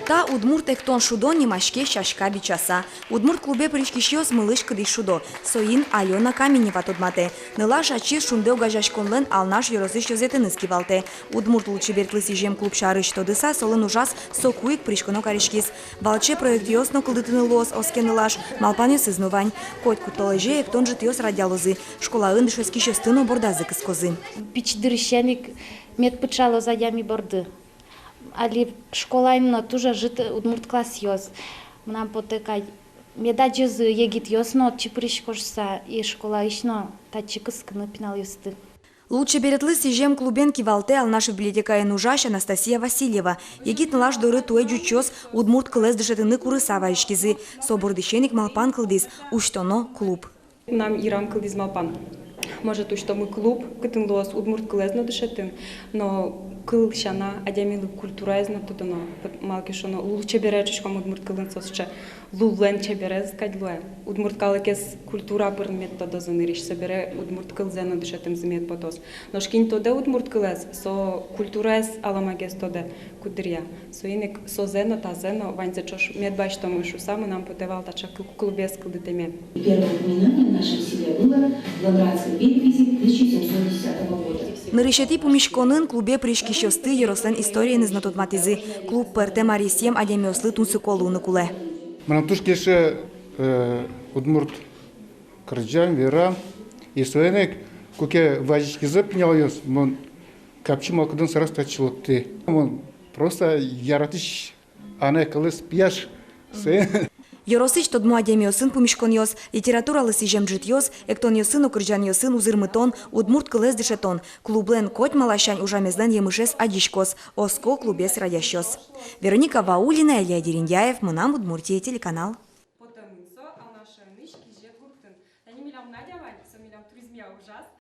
Та удмурт эктон шудо немашке шашка бичаса. Удмурт клубе пришкишиос мылыш кыдиш шудо. Соин Алена Каменева тодмате. Ныла шачи шунде угажашконлен алнаш yorosыш йозетын искивалте. Удмурт лучше бертлыси жем клуб шарыш тодыса солын ужас сокуик пришконо каришкис. Балче проект йосно кылдытыны лос оскенылаш. Малпаню сызнувань. Коть кутолеже эктон жит йос радиалозы. Школа ындыш оскишестыно бордазы кыскозы. Пич-дырыщаник мед пычало за ями борды. Али школа именно тоже жит удмурт класс йос. Нам потекай меда джезы егит йосно чиприш кожса и школа ишно тачи кыскыны пинал йосты. Лучше беретлыси жем клубен кивалте ал наша библиотека нужаш Анастасия Васильева. Егит нлаш доры туэ джучос удмурт кылез дышетыны курысава ишкизы. Собордыщеник малпан кылдис уштоно клуб. Нам Иран кылдиз малпан. Может, что мы клуб, кытын лос удмурт кылезно дышетын, но кыл шана адемилы культура ezно тудано малки шоно лучше беречеш ком удмурт кылын сосче лулен чеберез кадлуе удмурт калыкес культура пыр метода заныриш собере удмурт кылзено дышетым змет потос но шкин тоде удмурт кылез со культура es аламагес тоде кудрия со инек со зено та зено ванзе чош медбай что мы шу саму нам потевал тача клубес кылдытеме. Первое упоминание в нашем селе было в Лаврации переписи 1710 года. На решети помешконын клубе пришкишосты Ярослен история не знатот матизы. Клуб перте Марисием адемиослы тунсы колуны куле. Манатуш кеше удмурт кырджан вера и соенек куке важички запнялось мон капчи малкадан сарастачилотты. Мон просто яратыш ане кылыс пияш се. Yorosich тодму адемиосын помешкон йос, литературалы сижем жит йос, эктон йосын укрджан йосын узырмытон, удмурт кылез дышетон. Клублен коть малашань ужамезлен емышес адишкос, оско клубес радящос. Вероника Ваулина, Илья Дерендяев, Мынам Удмуртия, телеканал.